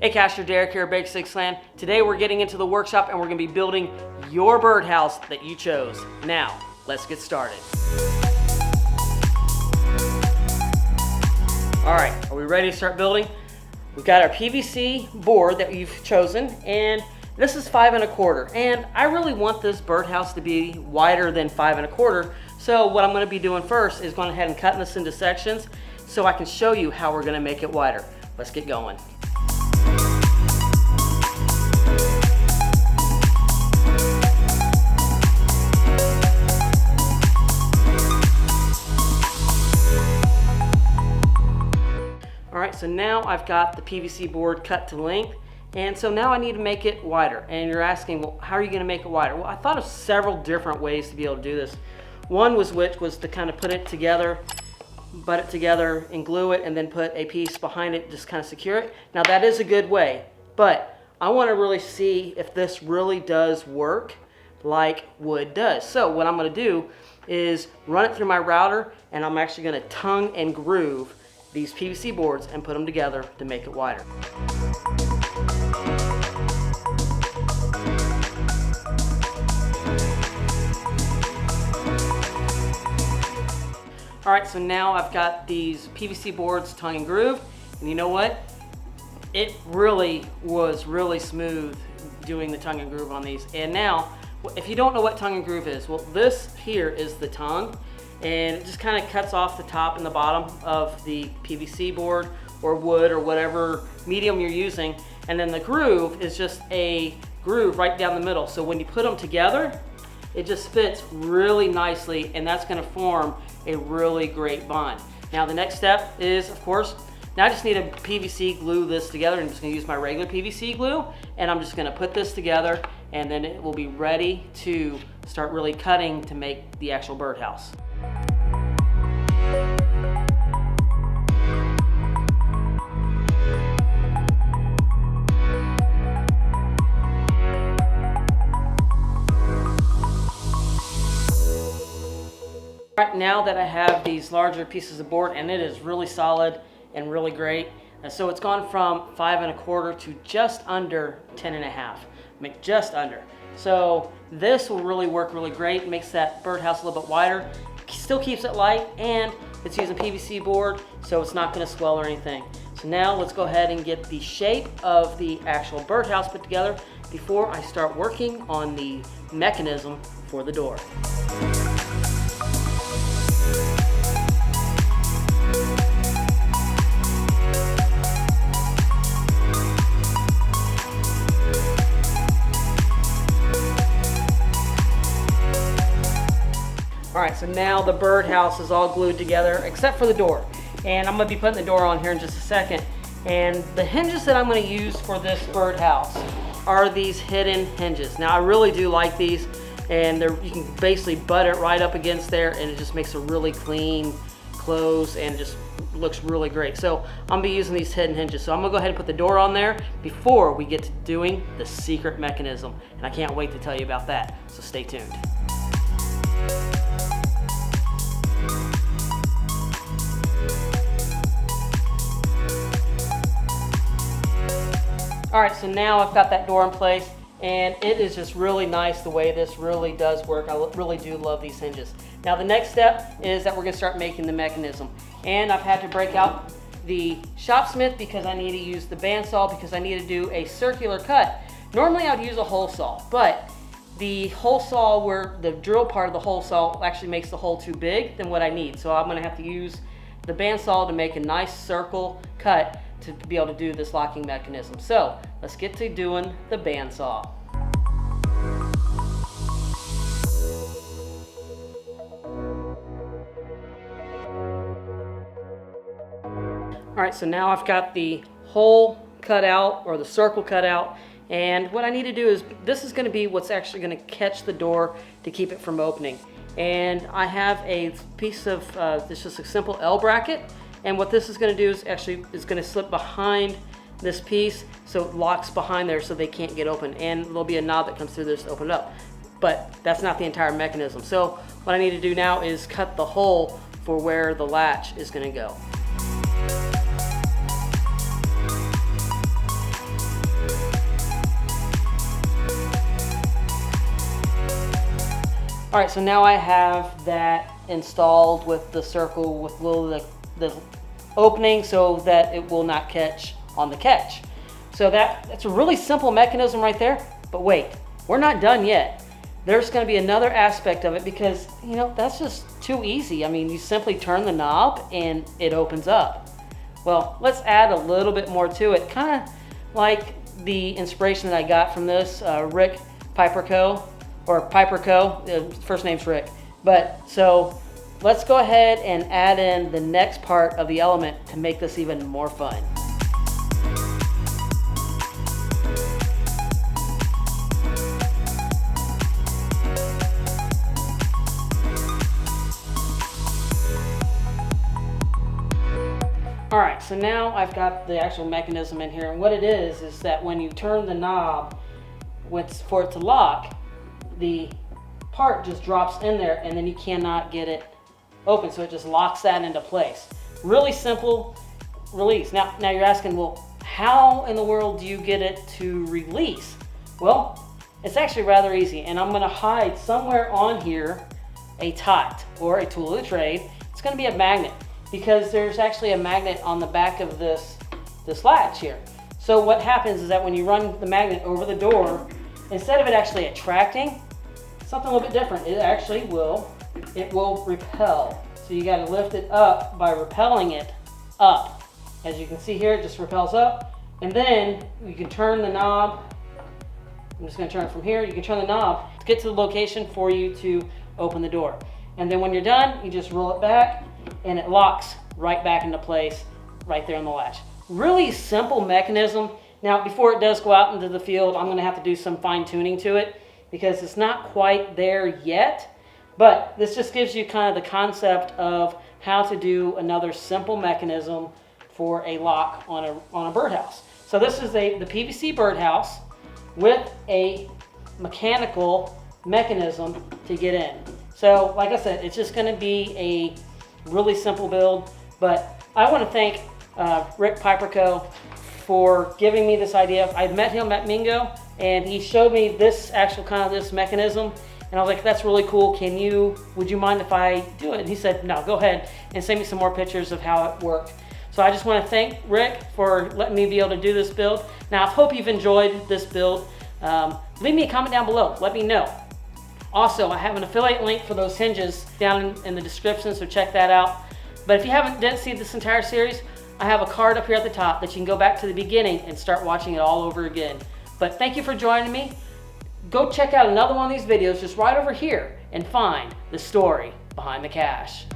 Hey Caster, Derek here, Bake Six Land. Today we're getting into the workshop and we're going to be building your birdhouse that you chose. Now, let's get started. Alright, are we ready to start building? We've got our PVC board that we've chosen, and this is 5 1/4. And I really want this birdhouse to be wider than 5 1/4. So what I'm going to be doing first is going ahead and cutting this into sections so I can show you how we're going to make it wider. Let's get going. Alright, so now I've got the PVC board cut to length, and so now I need to make it wider. And you're asking, well, how are you going to make it wider? Well, I thought of several different ways to be able to do this. One was to kind of put it together, butt it together and glue it, and then put a piece behind it, just kind of secure it. Now that is a good way, but I want to really see if this really does work like wood does. So what I'm going to do is run it through my router, and I'm actually going to tongue and groove these PVC boards and put them together to make it wider. Alright, so now I've got these PVC boards tongue and grooved, and you know what? It really was really smooth doing the tongue and groove on these. And now, if you don't know what tongue and groove is, well, this here is the tongue, and it just kind of cuts off the top and the bottom of the PVC board or wood or whatever medium you're using, and then the groove is just a groove right down the middle. So when you put them together, it just fits really nicely, and that's going to form a really great bond. Now the next step is, of course, now I just need to PVC glue this together. I'm just going to use my regular PVC glue, and I'm just going to put this together, and then it will be ready to start really cutting to make the actual birdhouse. Right, now that I have these larger pieces of board, and it is really solid and really great, and so it's gone from 5 1/4 to just under 10 1/2, just under. So this will really work really great. It makes that birdhouse a little bit wider, still keeps it light, and it's using PVC board, so it's not going to swell or anything. So now let's go ahead and get the shape of the actual birdhouse put together before I start working on the mechanism for the door. Alright, so now the birdhouse is all glued together except for the door. And I'm going to be putting the door on here in just a second. And the hinges that I'm going to use for this birdhouse are these hidden hinges. Now I really do like these, and you can basically butt it right up against there, and it just makes a really clean close and just looks really great. So I'm going to be using these hidden hinges. So I'm going to go ahead and put the door on there before we get to doing the secret mechanism. And I can't wait to tell you about that. So stay tuned. Alright, so now I've got that door in place, and it is just really nice the way this really does work. I really do love these hinges. Now the next step is that we're going to start making the mechanism. And I've had to break out the Shopsmith because I need to use the bandsaw because I need to do a circular cut. Normally I would use a hole saw, but the hole saw, where the drill part of the hole saw actually makes the hole too big than what I need. So I'm going to have to use the bandsaw to make a nice circle cut to be able to do this locking mechanism. So let's get to doing the bandsaw. Alright, so now I've got the hole cut out, or the circle cut out, and what I need to do is, this is going to be what's actually going to catch the door to keep it from opening. And I have a piece of, this is a simple L bracket, and what this is going to do is going to slip behind this piece so it locks behind there so they can't get open, and there'll be a knob that comes through this to open it up. But that's not the entire mechanism. So what I need to do now is cut the hole for where the latch is going to go. All right, so now I have that installed with the circle with the opening so that it will not catch on the catch. So that's a really simple mechanism right there. But wait, we're not done yet. There's going to be another aspect of it because, you know, that's just too easy. I mean, you simply turn the knob and it opens up. Well, let's add a little bit more to it, kind of like the inspiration that I got from this Rick Piper Co. or Piper Co. First name's Rick. But so let's go ahead and add in the next part of the element to make this even more fun. All right, so now I've got the actual mechanism in here, and what it is that when you turn the knob for it to lock, the part just drops in there and then you cannot get it open, so it just locks that into place. Really simple release. Now you're asking, well, how in the world do you get it to release? Well, it's actually rather easy, and I'm going to hide somewhere on here a tot or a tool of the trade. It's going to be a magnet, because there's actually a magnet on the back of this latch here. So what happens is that when you run the magnet over the door, instead of it actually attracting, something a little bit different, it will repel. So you got to lift it up by repelling it up. As you can see here, it just repels up, and then you can turn the knob. I'm just going to turn it from here. You can turn the knob to get to the location for you to open the door. And then when you're done, you just roll it back and it locks right back into place right there on the latch. Really simple mechanism. Now, before it does go out into the field, I'm going to have to do some fine tuning to it because it's not quite there yet. But this just gives you kind of the concept of how to do another simple mechanism for a lock on a birdhouse. So this is the PVC birdhouse with a mechanical mechanism to get in. So like I said, it's just going to be a really simple build, but I want to thank Rick Piper Co. for giving me this idea. I met him at Mingo, and he showed me this actual this mechanism, and I was like, that's really cool. Would you mind if I do it? And he said, no, go ahead and send me some more pictures of how it worked. So I just want to thank Rick for letting me be able to do this build. Now, I hope you've enjoyed this build. Leave me a comment down below. Let me know. Also, I have an affiliate link for those hinges down in the description, so check that out. But if you didn't see this entire series, I have a card up here at the top that you can go back to the beginning and start watching it all over again. But thank you for joining me. Go check out another one of these videos just right over here and find the story behind the cache.